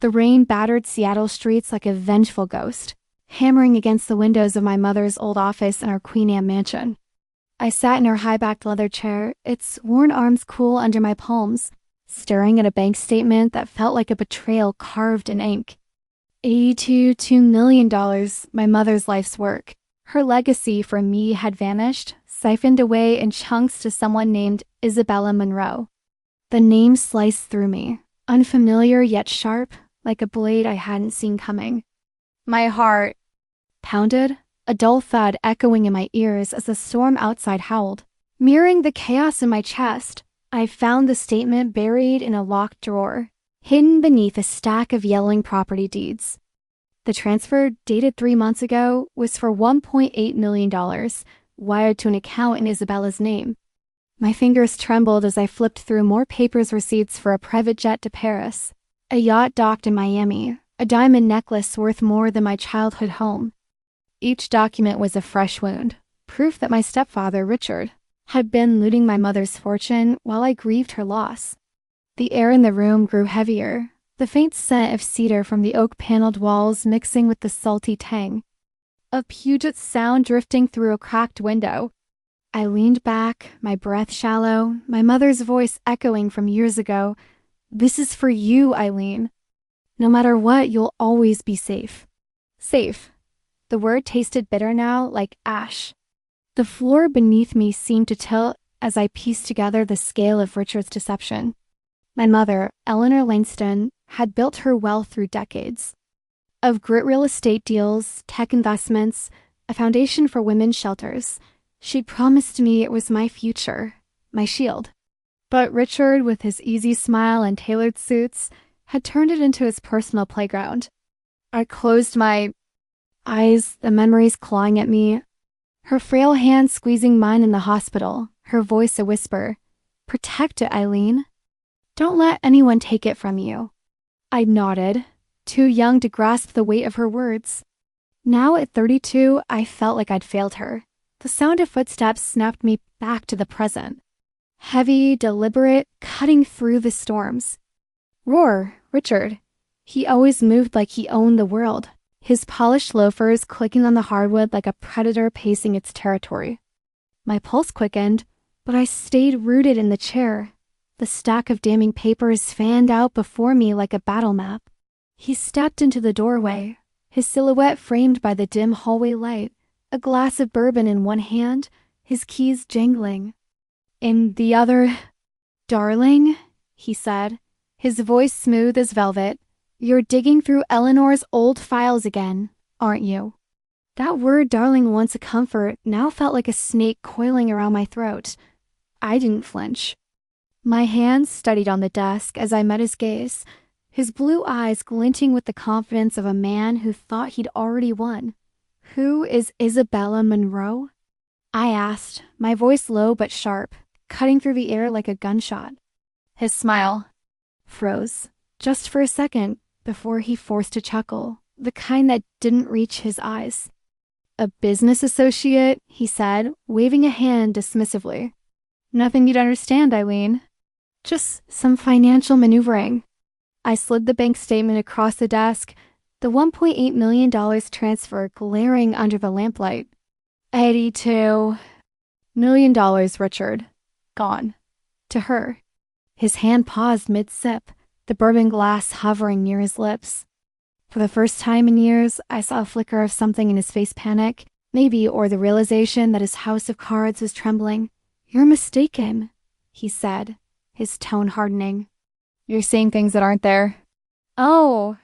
The rain battered Seattle streets like a vengeful ghost, hammering against the windows of my mother's old office in our Queen Anne mansion. I sat in her high-backed leather chair, its worn arms cool under my palms, staring at a bank statement that felt like a betrayal carved in ink. $82 million, my mother's life's work. Her legacy for me had vanished, siphoned away in chunks to someone named Isabella Monroe. The name sliced through me, unfamiliar yet sharp, like a blade I hadn't seen coming. My heart pounded, a dull thud echoing in my ears as the storm outside howled. Mirroring the chaos in my chest, I found the statement buried in a locked drawer, hidden beneath a stack of yellowing property deeds. The transfer, dated 3 months ago, was for $1.8 million, wired to an account in Isabella's name. My fingers trembled as I flipped through more papers receipts for a private jet to Paris, a yacht docked in Miami, a diamond necklace worth more than my childhood home. Each document was a fresh wound, proof that my stepfather, Richard, had been looting my mother's fortune while I grieved her loss. The air in the room grew heavier, the faint scent of cedar from the oak-paneled walls mixing with the salty tang. A Puget Sound drifting through a cracked window. I leaned back, my breath shallow, my mother's voice echoing from years ago. "This is for you, Eileen. No matter what, you'll always be safe." Safe. The word tasted bitter now, like ash. The floor beneath me seemed to tilt as I pieced together the scale of Richard's deception. My mother, Eleanor Langston, had built her wealth through decades. Of grit real estate deals, tech investments, a foundation for women's shelters, she'd promised me it was my future, my shield. But Richard, with his easy smile and tailored suits, had turned it into his personal playground. I closed my eyes, the memories clawing at me. Her frail hand squeezing mine in the hospital, her voice a whisper. "Protect it, Eileen. Don't let anyone take it from you." I nodded, too young to grasp the weight of her words. Now at 32, I felt like I'd failed her. The sound of footsteps snapped me back to the present. Heavy, deliberate, cutting through the storms. Roar, Richard. He always moved like he owned the world, his polished loafers clicking on the hardwood like a predator pacing its territory. My pulse quickened, but I stayed rooted in the chair. The stack of damning papers fanned out before me like a battle map. He stepped into the doorway, his silhouette framed by the dim hallway light, a glass of bourbon in one hand, his keys jangling. In the other, "Darling," he said, his voice smooth as velvet, "you're digging through Eleanor's old files again, aren't you?" That word darling, once a comfort, now felt like a snake coiling around my throat. I didn't flinch. My hands studied on the desk as I met his gaze, his blue eyes glinting with the confidence of a man who thought he'd already won. "Who is Isabella Monroe?" I asked, my voice low but sharp, cutting through the air like a gunshot. His smile froze, just for a second, before he forced a chuckle, the kind that didn't reach his eyes. "A business associate," he said, waving a hand dismissively. "Nothing you'd understand, Eileen. Just some financial maneuvering." I slid the bank statement across the desk, the $1.8 million transfer glaring under the lamplight. $82 million, Richard. Gone. To her. His hand paused mid-sip, the bourbon glass hovering near his lips. For the first time in years, I saw a flicker of something in his face, panic, maybe, or the realization that his house of cards was trembling. "You're mistaken," he said, his tone hardening. "You're seeing things that aren't there." "Oh,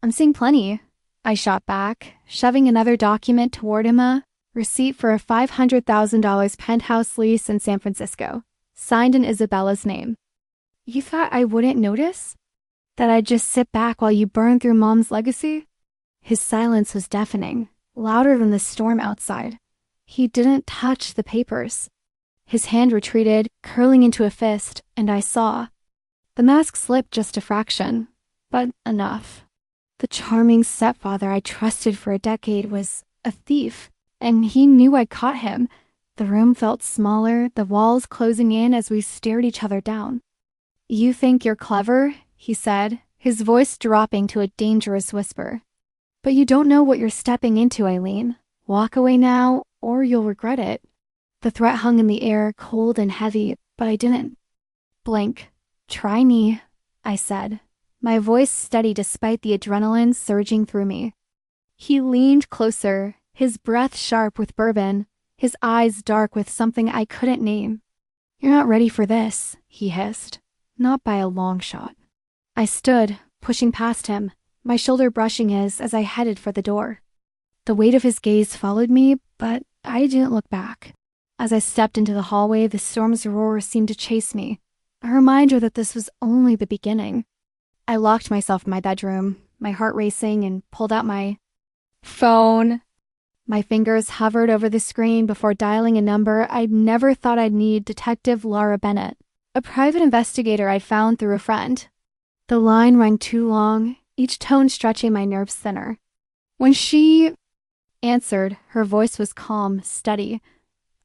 I'm seeing plenty," I shot back, shoving another document toward him, a receipt for a $500,000 penthouse lease in San Francisco, signed in Isabella's name. "You thought I wouldn't notice? That I'd just sit back while you burned through Mom's legacy?" His silence was deafening, louder than the storm outside. He didn't touch the papers. His hand retreated, curling into a fist, and I saw. The mask slipped just a fraction, but enough. The charming stepfather I trusted for a decade was a thief, and he knew I'd caught him. The room felt smaller, the walls closing in as we stared each other down. "You think you're clever?" he said, his voice dropping to a dangerous whisper. But you don't know what you're stepping into, Eileen. Walk away now, or you'll regret it. The threat hung in the air, cold and heavy, but I didn't blink. Try me, I said, my voice steady despite the adrenaline surging through me. He leaned closer, his breath sharp with bourbon, his eyes dark with something I couldn't name. You're not ready for this, he hissed. Not by a long shot. I stood, pushing past him, my shoulder brushing his as I headed for the door. The weight of his gaze followed me, but I didn't look back. As I stepped into the hallway, the storm's roar seemed to chase me, a reminder that this was only the beginning. I locked myself in my bedroom, my heart racing, and pulled out my phone. My fingers hovered over the screen before dialing a number I'd never thought I'd need: Detective Laura Bennett, a private investigator I'd found through a friend. The line rang too long, each tone stretching my nerves thinner. When she answered, her voice was calm, steady.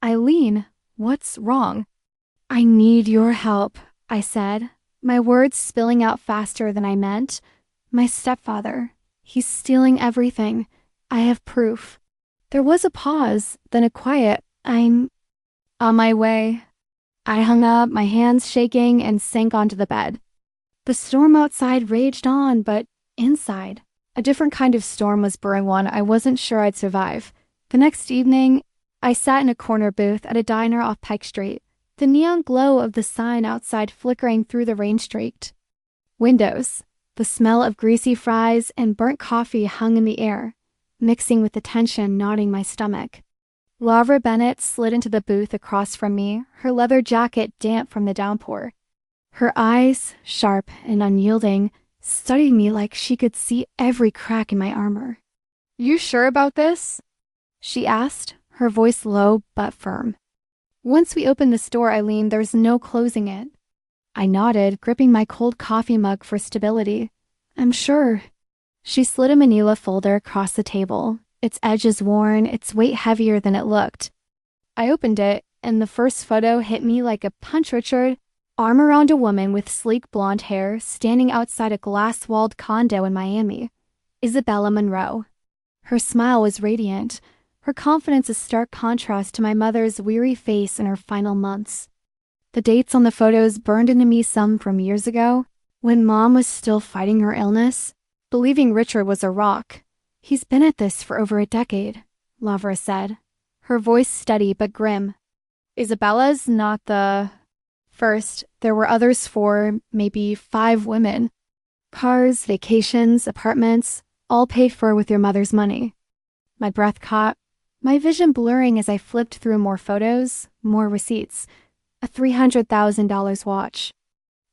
Eileen, what's wrong? I need your help, I said, my words spilling out faster than I meant. My stepfather. He's stealing everything. I have proof. There was a pause, then a quiet, I'm on my way. I hung up, my hands shaking, and sank onto the bed. The storm outside raged on, but inside, a different kind of storm was brewing, one I wasn't sure I'd survive. The next evening, I sat in a corner booth at a diner off Pike Street, the neon glow of the sign outside flickering through the rain-streaked windows. The smell of greasy fries and burnt coffee hung in the air, mixing with the tension knotting my stomach. Laura Bennett slid into the booth across from me, her leather jacket damp from the downpour. Her eyes, sharp and unyielding, studied me like she could see every crack in my armor. You sure about this? She asked, her voice low but firm. Once we open this door, Eileen, there's no closing it. I nodded, gripping my cold coffee mug for stability. I'm sure. She slid a manila folder across the table, its edges worn, its weight heavier than it looked. I opened it, and the first photo hit me like a punch. Richard, arm around a woman with sleek blonde hair, standing outside a glass-walled condo in Miami. Isabella Monroe. Her smile was radiant, her confidence a stark contrast to my mother's weary face in her final months. The dates on the photos burned into me, some from years ago, when Mom was still fighting her illness, believing Richard was a rock. He's been at this for over a decade, Lavra said, her voice steady but grim. Isabella's not the first. There were others, 4, maybe 5 women. Cars, vacations, apartments, all paid for with your mother's money. My breath caught, my vision blurring as I flipped through more photos, more receipts. A $300,000 watch.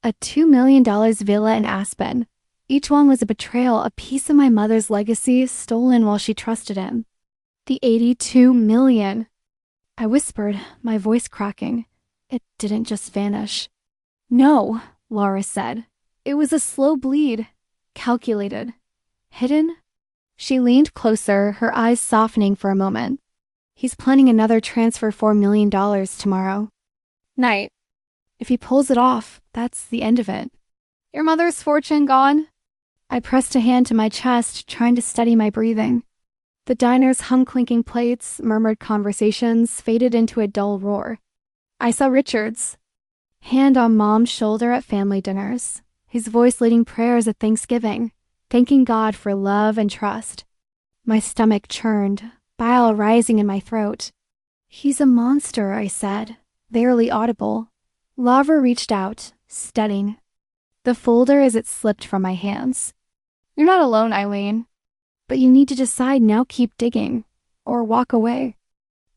A $2 million villa in Aspen. Each one was a betrayal, a piece of my mother's legacy stolen while she trusted him. The $82 million. I whispered, my voice cracking. It didn't just vanish. No, Laura said. It was a slow bleed. Calculated. Hidden? She leaned closer, her eyes softening for a moment. He's planning another transfer $4 million tomorrow. Night. If he pulls it off, that's the end of it. Your mother's fortune gone? I pressed a hand to my chest, trying to steady my breathing. The diner's hum clinking plates, murmured conversations, faded into a dull roar. I saw Richard's hand on Mom's shoulder at family dinners, his voice leading prayers at Thanksgiving, thanking God for love and trust. My stomach churned, bile rising in my throat. He's a monster, I said, barely audible. Lavra reached out, steadying the folder as it slipped from my hands. You're not alone, Eileen. But you need to decide now. Keep digging, or walk away.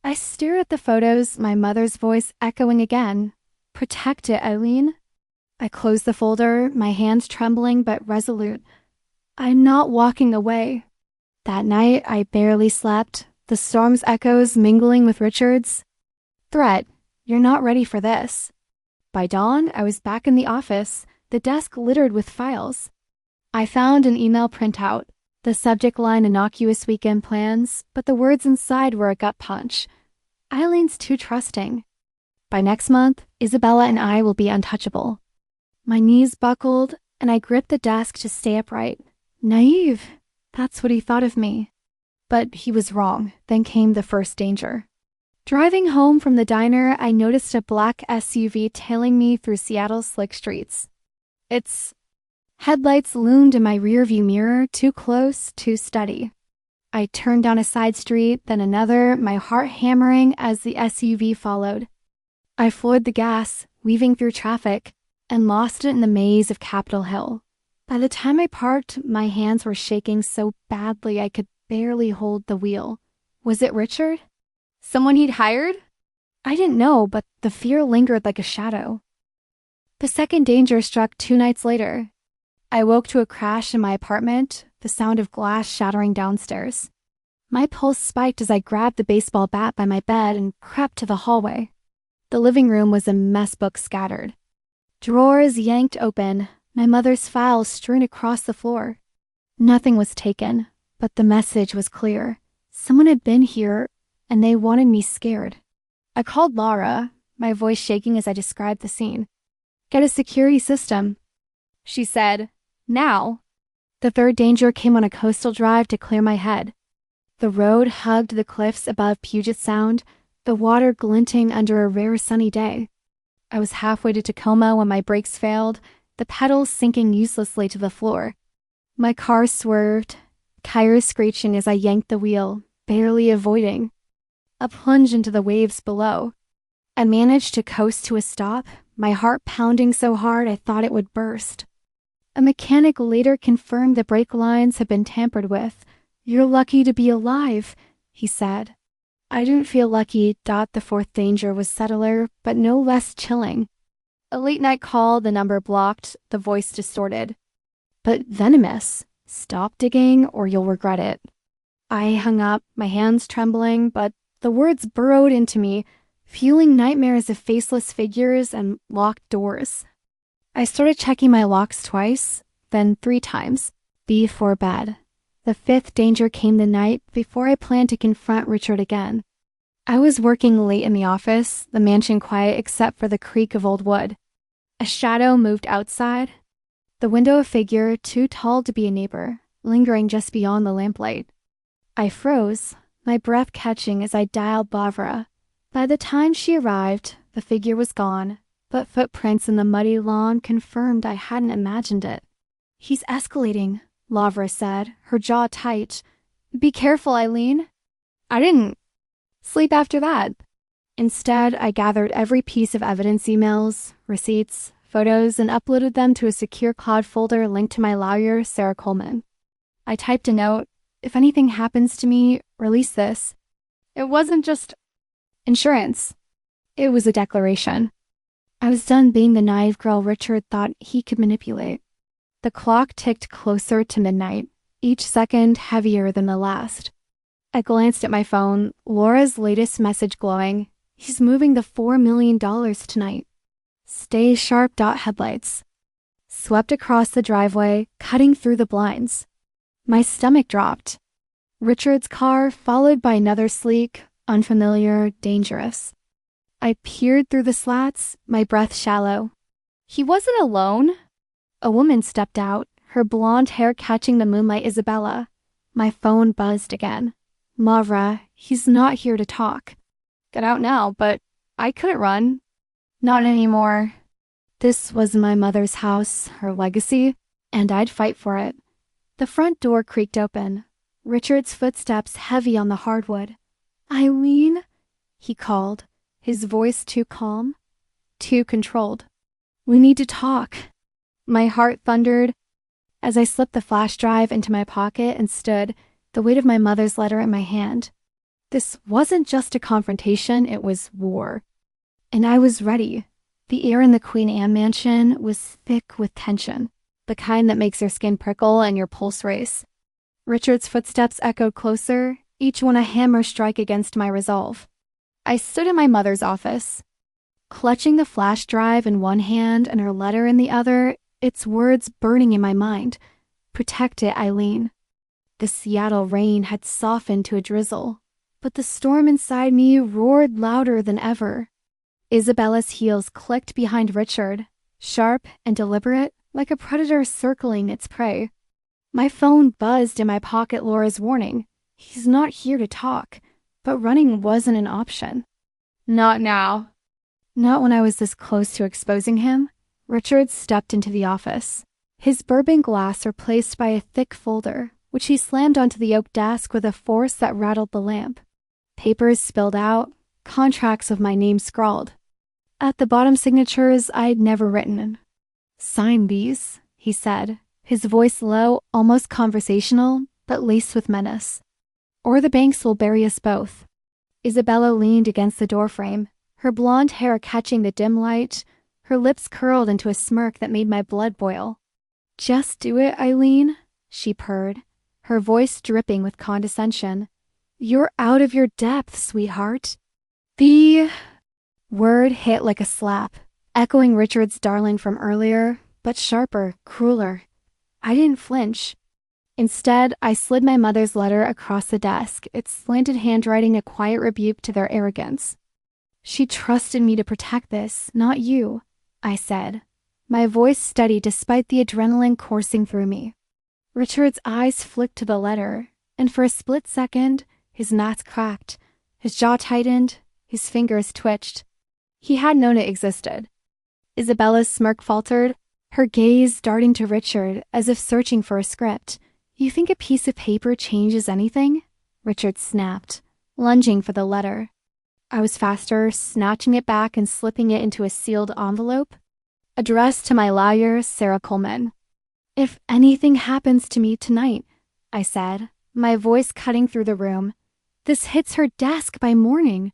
I stare at the photos, my mother's voice echoing again. Protect it, Eileen. I closed the folder, my hands trembling but resolute. I'm not walking away. That night, I barely slept, the storm's echoes mingling with Richard's threat. You're not ready for this. By dawn, I was back in the office, the desk littered with files. I found an email printout, the subject line innocuous weekend plans, but the words inside were a gut punch. Eileen's too trusting. By next month, Isabella and I will be untouchable. My knees buckled, and I gripped the desk to stay upright. Naive. That's what he thought of me. But he was wrong. Then came the first danger. Driving home from the diner, I noticed a black SUV tailing me through Seattle's slick streets. Its headlights loomed in my rearview mirror, too close, too steady. I turned down a side street, then another, my heart hammering as the SUV followed. I floored the gas, weaving through traffic, and lost it in the maze of Capitol Hill. By the time I parked, my hands were shaking so badly I could barely hold the wheel. Was it Richard? Someone he'd hired? I didn't know, but the fear lingered like a shadow. The second danger struck 2 nights later. I woke to a crash in my apartment, the sound of glass shattering downstairs. My pulse spiked as I grabbed the baseball bat by my bed and crept to the hallway. The living room was a mess book scattered. Drawers yanked open, my mother's files strewn across the floor. Nothing was taken, but the message was clear. Someone had been here, and they wanted me scared. I called Laura, my voice shaking as I described the scene. Get a security system. She said, now. The third danger came on a coastal drive to clear my head. The road hugged the cliffs above Puget Sound, the water glinting under a rare sunny day. I was halfway to Tacoma when my brakes failed, the pedals sinking uselessly to the floor. My car swerved, tires screeching as I yanked the wheel, barely avoiding. A plunge into the waves below. I managed to coast to a stop, my heart pounding so hard I thought it would burst. A mechanic later confirmed the brake lines had been tampered with. You're lucky to be alive, he said. I didn't feel lucky. The fourth danger was subtler, but no less chilling. A late-night call, the number blocked, the voice distorted. But venomous. Stop digging or you'll regret it. I hung up, my hands trembling, but the words burrowed into me, fueling nightmares of faceless figures and locked doors. I started checking my locks twice, then 3 times, before bed. The 5th danger came the night before I planned to confront Richard again. I was working late in the office, the mansion quiet except for the creak of old wood. A shadow moved outside. The window a figure, too tall to be a neighbor, lingering just beyond the lamplight. I froze, my breath catching as I dialed Barbara. By the time she arrived, the figure was gone, but footprints in the muddy lawn confirmed I hadn't imagined it. He's escalating, Lavra said, her jaw tight. Be careful, Eileen. I didn't sleep after that. Instead, I gathered every piece of evidence, emails, receipts, photos, and uploaded them to a secure cloud folder linked to my lawyer, Sarah Coleman. I typed a note, if anything happens to me, release this. It wasn't just insurance. It was a declaration. I was done being the naive girl Richard thought he could manipulate. The clock ticked closer to midnight, each second heavier than the last. I glanced at my phone, Laura's latest message glowing. He's moving the $4 million tonight. Stay sharp. Headlights swept across the driveway, cutting through the blinds. My stomach dropped. Richard's car, followed by another sleek, unfamiliar, dangerous. I peered through the slats, my breath shallow. He wasn't alone. A woman stepped out, her blonde hair catching the moonlight. Isabella. My phone buzzed again. Mavra, he's not here to talk. Get out now, but I couldn't run. Not anymore. This was my mother's house, her legacy, and I'd fight for it. The front door creaked open. Richard's footsteps heavy on the hardwood. Eileen, he called, his voice too calm, too controlled. We need to talk. My heart thundered as I slipped the flash drive into my pocket and stood, the weight of my mother's letter in my hand. This wasn't just a confrontation, it was war. And I was ready. The air in the Queen Anne mansion was thick with tension, the kind that makes your skin prickle and your pulse race. Richard's footsteps echoed closer, each one a hammer strike against my resolve. I stood in my mother's office, clutching the flash drive in one hand and her letter in the other, its words burning in my mind. Protect it, Eileen. The Seattle rain had softened to a drizzle, but the storm inside me roared louder than ever. Isabella's heels clicked behind Richard, sharp and deliberate, like a predator circling its prey. My phone buzzed in my pocket. Laura's warning. He's not here to talk, but running wasn't an option. Not now. Not when I was this close to exposing him. Richard stepped into the office, his bourbon glass replaced by a thick folder, which he slammed onto the oak desk with a force that rattled the lamp. Papers spilled out, contracts with my name scrawled. At the bottom, signatures I'd never written. Sign these, he said, his voice low, almost conversational, but laced with menace. Or the banks will bury us both. Isabella leaned against the doorframe, her blonde hair catching the dim light, her lips curled into a smirk that made my blood boil. Just do it, Eileen, she purred, her voice dripping with condescension. You're out of your depth, sweetheart. The word hit like a slap, echoing Richard's darling from earlier, but sharper, crueler. I didn't flinch. Instead, I slid my mother's letter across the desk, its slanted handwriting a quiet rebuke to their arrogance. She trusted me to protect this, not you, I said, my voice steady despite the adrenaline coursing through me. Richard's eyes flicked to the letter, and for a split second, his knots cracked, his jaw tightened, his fingers twitched. He had known it existed. Isabella's smirk faltered, her gaze darting to Richard as if searching for a script. You think a piece of paper changes anything? Richard snapped, lunging for the letter. I was faster, snatching it back and slipping it into a sealed envelope. Addressed to my lawyer, Sarah Coleman. If anything happens to me tonight, I said, my voice cutting through the room, this hits her desk by morning.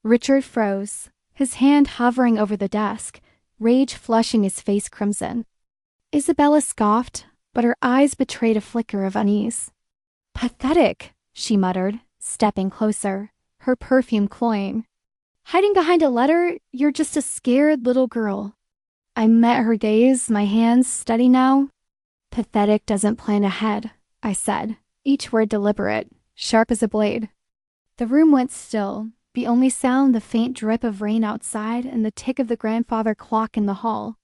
Richard froze, his hand hovering over the desk, rage flushing his face crimson. Isabella scoffed, but her eyes betrayed a flicker of unease. Pathetic, she muttered, stepping closer, her perfume cloying. Hiding behind a letter, you're just a scared little girl. I met her gaze, my hands steady now. Pathetic doesn't plan ahead, I said, each word deliberate, sharp as a blade. The room went still, the only sound the faint drip of rain outside and the tick of the grandfather clock in the hall.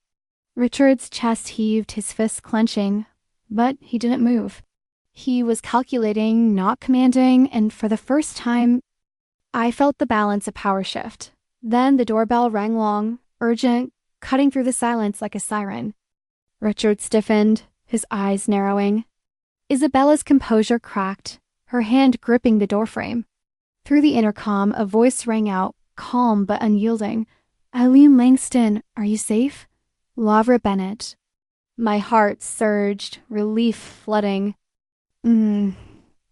Richard's chest heaved, his fists clenching, but he didn't move. He was calculating, not commanding, and for the first time, I felt the balance of power shift. Then the doorbell rang long, urgent, cutting through the silence like a siren. Richard stiffened, his eyes narrowing. Isabella's composure cracked, her hand gripping the doorframe. Through the intercom, a voice rang out, calm but unyielding. Eileen Langston, are you safe? Lavra Bennett. My heart surged, relief flooding.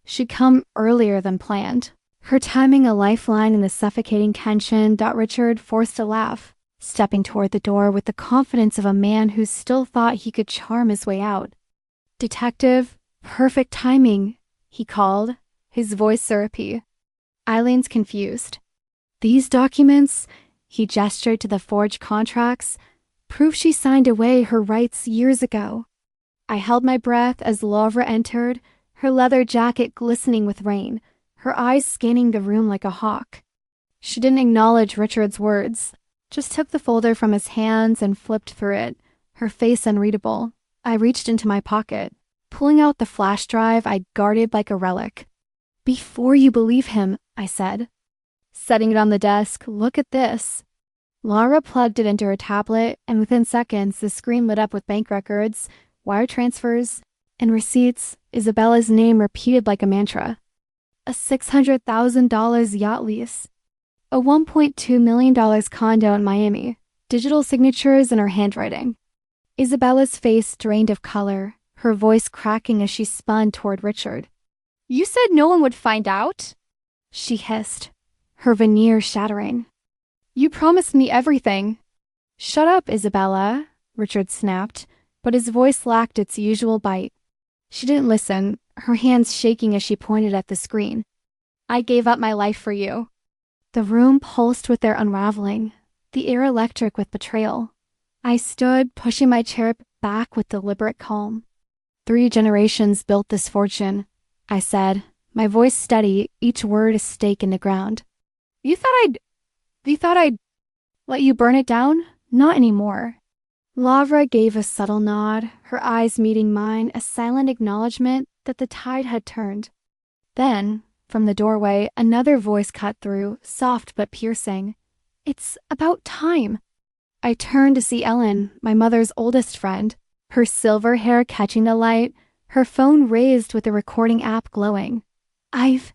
She'd come earlier than planned. Her timing a lifeline in the suffocating tension that Richard forced to laugh, stepping toward the door with the confidence of a man who still thought he could charm his way out. Detective, perfect timing, he called, his voice syrupy. Eileen's confused. These documents, he gestured to the forged contracts, prove she signed away her rights years ago. I held my breath as Lavra entered, her leather jacket glistening with rain, her eyes scanning the room like a hawk. She didn't acknowledge Richard's words, just took the folder from his hands and flipped through it, her face unreadable. I reached into my pocket, pulling out the flash drive I'd guarded like a relic. Before you believe him, I said. Setting it on the desk, look at this. Laura plugged it into her tablet, and within seconds, the screen lit up with bank records, wire transfers, and receipts, Isabella's name repeated like a mantra. A $600,000 yacht lease. A $1.2 million condo in Miami. Digital signatures in her handwriting. Isabella's face drained of color, her voice cracking as she spun toward Richard. You said no one would find out? She hissed, her veneer shattering. You promised me everything. Shut up, Isabella, Richard snapped, but his voice lacked its usual bite. She didn't listen, her hands shaking as she pointed at the screen. I gave up my life for you. The room pulsed with their unraveling, the air electric with betrayal. I stood, pushing my chair back with deliberate calm. 3 generations built this fortune, I said, my voice steady, each word a stake in the ground. You thought I'd let you burn it down? Not anymore. Lavra gave a subtle nod, her eyes meeting mine, a silent acknowledgement that the tide had turned. Then, from the doorway, another voice cut through, soft but piercing. "It's about time." I turned to see Ellen, my mother's oldest friend, her silver hair catching the light, her phone raised with the recording app glowing. "I've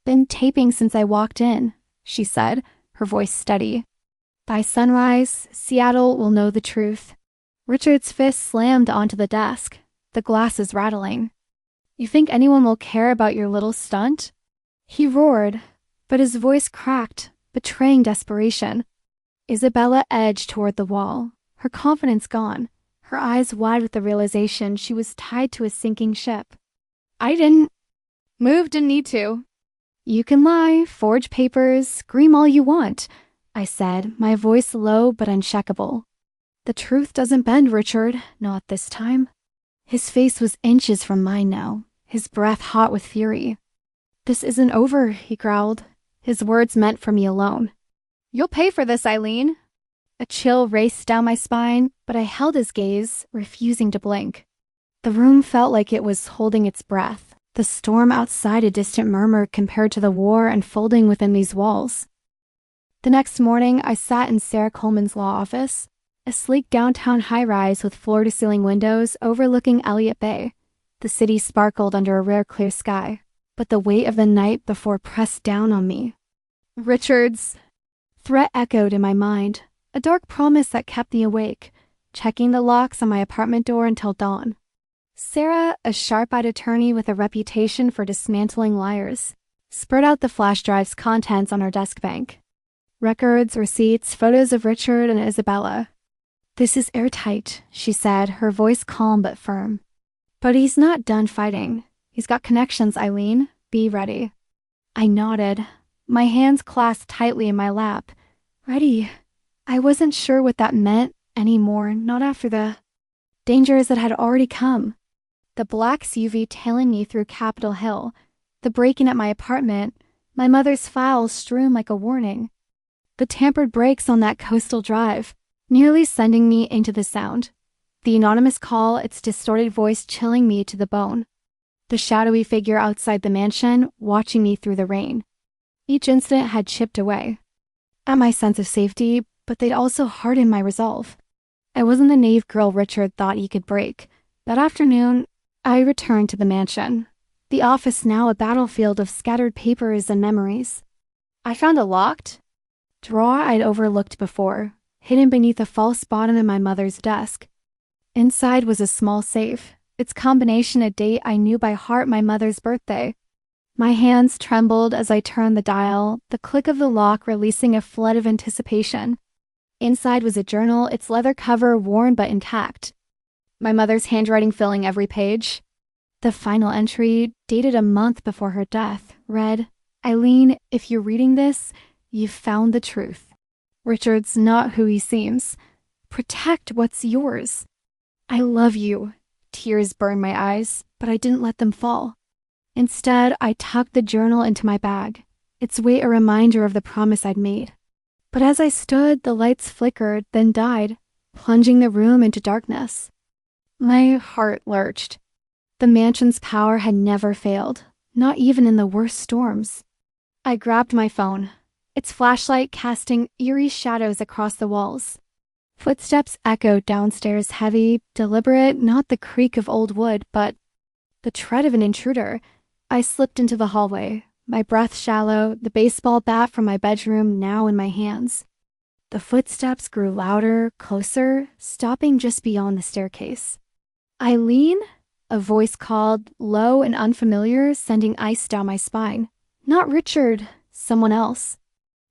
been taping since I walked in," she said, her voice steady. "By sunrise, Seattle will know the truth." Richard's fist slammed onto the desk, the glasses rattling. "You think anyone will care about your little stunt?" He roared, but his voice cracked, betraying desperation. Isabella edged toward the wall, her confidence gone, her eyes wide with the realization she was tied to a sinking ship. "I didn't. Didn't need to." "You can lie, forge papers, scream all you want," I said, my voice low but uncheckable. "The truth doesn't bend, Richard, not this time." His face was inches from mine now, his breath hot with fury. "This isn't over," he growled, his words meant for me alone. "You'll pay for this, Eileen." A chill raced down my spine, but I held his gaze, refusing to blink. The room felt like it was holding its breath, the storm outside a distant murmur compared to the war unfolding within these walls. The next morning, I sat in Sarah Coleman's law office, a sleek downtown high-rise with floor-to-ceiling windows overlooking Elliott Bay. The city sparkled under a rare clear sky, but the weight of the night before pressed down on me. Richard's threat echoed in my mind, a dark promise that kept me awake, checking the locks on my apartment door until dawn. Sarah, a sharp-eyed attorney with a reputation for dismantling liars, spread out the flash drive's contents on her desk bank. Records, receipts, photos of Richard and Isabella. "This is airtight," she said, her voice calm but firm. "But he's not done fighting. He's got connections, Eileen. Be ready." I nodded, my hands clasped tightly in my lap. Ready. I wasn't sure what that meant anymore, not after the dangers that had already come. The black SUV tailing me through Capitol Hill, the break-in at my apartment, my mother's files strewn like a warning. The tampered brakes on that coastal drive, nearly sending me into the sound. The anonymous call, its distorted voice chilling me to the bone. The shadowy figure outside the mansion, watching me through the rain. Each incident had chipped away at my sense of safety, but they'd also hardened my resolve. I wasn't the naive girl Richard thought he could break. That afternoon, I returned to the mansion, the office now a battlefield of scattered papers and memories. I found a locked drawer I'd overlooked before, hidden beneath a false bottom in my mother's desk. Inside was a small safe, its combination a date I knew by heart, my mother's birthday. My hands trembled as I turned the dial, the click of the lock releasing a flood of anticipation. Inside was a journal, its leather cover worn but intact. My mother's handwriting filling every page. The final entry, dated a month before her death, read, "Eileen, if you're reading this, you've found the truth. Richard's not who he seems. Protect what's yours. I love you." Tears burned my eyes, but I didn't let them fall. Instead, I tucked the journal into my bag, its weight a reminder of the promise I'd made. But as I stood, the lights flickered, then died, plunging the room into darkness. My heart lurched. The mansion's power had never failed, not even in the worst storms. I grabbed my phone, its flashlight casting eerie shadows across the walls. Footsteps echoed downstairs, heavy, deliberate, not the creak of old wood, but the tread of an intruder. I slipped into the hallway, my breath shallow, the baseball bat from my bedroom now in my hands. The footsteps grew louder, closer, stopping just beyond the staircase. "Eileen?" A voice called, low and unfamiliar, sending ice down my spine. Not Richard, someone else.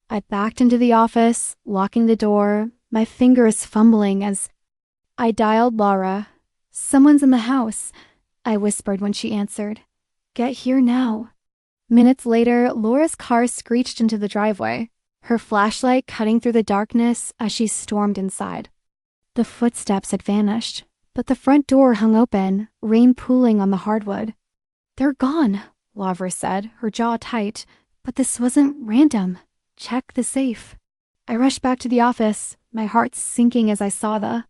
I backed into the office, locking the door, my fingers fumbling as I dialed Laura. "Someone's in the house," I whispered when she answered. "Get here now." Minutes later, Laura's car screeched into the driveway, her flashlight cutting through the darkness as she stormed inside. The footsteps had vanished, but the front door hung open, rain pooling on the hardwood. "They're gone," Lavra said, her jaw tight. "But this wasn't random. Check the safe." I rushed back to the office, my heart sinking as I saw the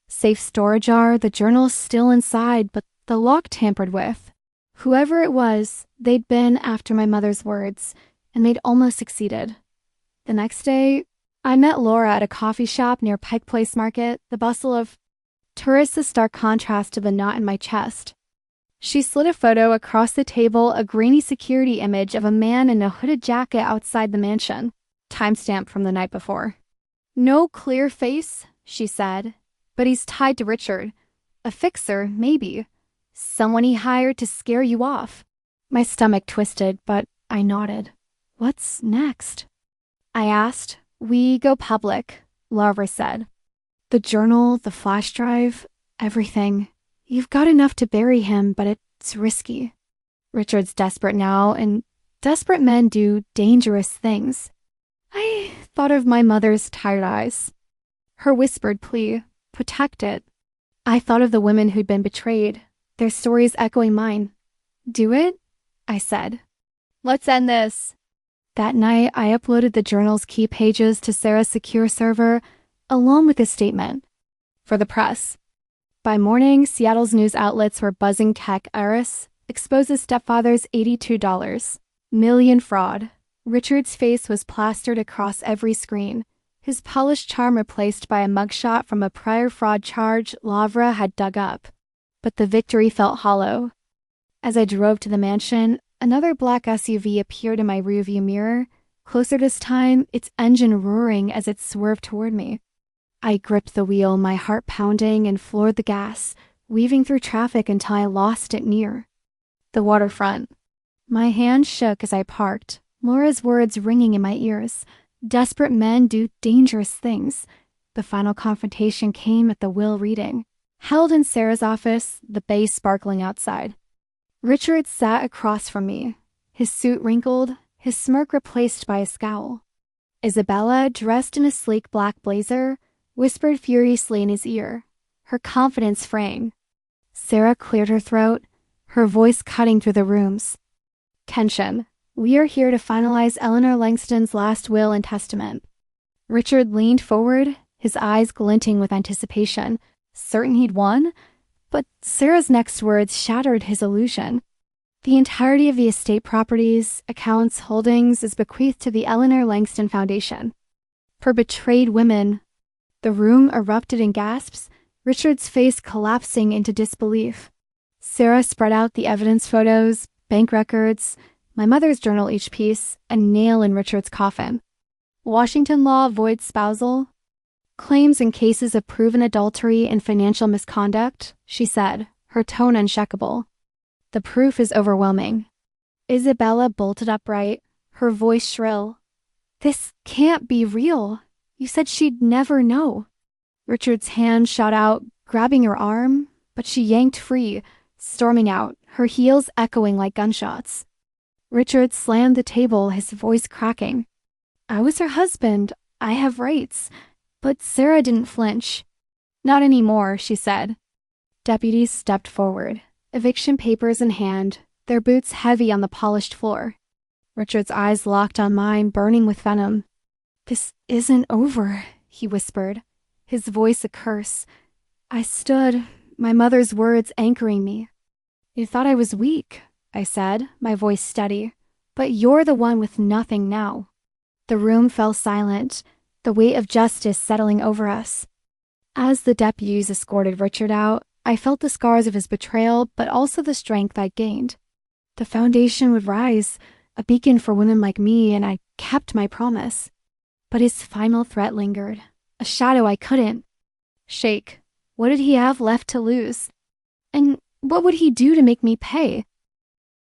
Safe storage jar, the journal's still inside, but the lock tampered with. Whoever it was, they'd been after my mother's words, and they'd almost succeeded. The next day, I met Laura at a coffee shop near Pike Place Market, the bustle of tourists a stark contrast to the knot in my chest. She slid a photo across the table, a grainy security image of a man in a hooded jacket outside the mansion, timestamp from the night before. No clear face, she said, but he's tied to Richard. A fixer, maybe. Someone he hired to scare you off. My stomach twisted, but I nodded. What's next? I asked. We go public, Laura said. The journal, the flash drive, everything. You've got enough to bury him, but it's risky. Richard's desperate now, and desperate men do dangerous things. I thought of my mother's tired eyes. Her whispered plea, protect it. I thought of the women who'd been betrayed, their stories echoing mine. Do it? I said. Let's end this. That night, I uploaded the journal's key pages to Sarah's secure server, along with a statement. For the press. By morning, Seattle's news outlets were buzzing tech heiress exposes stepfather's $82 million fraud. Richard's face was plastered across every screen, his polished charm replaced by a mugshot from a prior fraud charge Lavra had dug up. But the victory felt hollow. As I drove to the mansion, another black SUV appeared in my rearview mirror, closer this time, its engine roaring as it swerved toward me. I gripped the wheel, my heart pounding, and floored the gas, weaving through traffic until I lost it near the waterfront. My hand shook as I parked, Laura's words ringing in my ears. Desperate men do dangerous things. The final confrontation came at the will reading, held in Sarah's office, the bay sparkling outside. Richard sat across from me, his suit wrinkled, his smirk replaced by a scowl. Isabella, dressed in a sleek black blazer, whispered furiously in his ear, her confidence fraying. Sarah cleared her throat, her voice cutting through the rooms. Tension. We are here to finalize Eleanor Langston's last will and testament. Richard leaned forward, his eyes glinting with anticipation, certain he'd won, but Sarah's next words shattered his illusion. The entirety of the estate properties, accounts, holdings is bequeathed to the Eleanor Langston Foundation. For betrayed women. The room erupted in gasps, Richard's face collapsing into disbelief. Sarah spread out the evidence photos, bank records, my mother's journal each piece, a nail in Richard's coffin. Washington law voids spousal. Claims in cases of proven adultery and financial misconduct, she said, her tone unshakable. The proof is overwhelming. Isabella bolted upright, her voice shrill. This can't be real. You said she'd never know. Richard's hand shot out, grabbing her arm, but she yanked free, storming out, her heels echoing like gunshots. Richard slammed the table, his voice cracking. I was her husband. I have rights. But Sarah didn't flinch. Not anymore, she said. Deputies stepped forward, eviction papers in hand, their boots heavy on the polished floor. Richard's eyes locked on mine, burning with venom. This isn't over, he whispered, his voice a curse. I stood, my mother's words anchoring me. You thought I was weak, I said, my voice steady. But you're the one with nothing now. The room fell silent, the weight of justice settling over us. As the deputies escorted Richard out, I felt the scars of his betrayal, but also the strength I'd gained. The foundation would rise, a beacon for women like me, and I kept my promise. But his final threat lingered, a shadow I couldn't shake. What did he have left to lose? And what would he do to make me pay?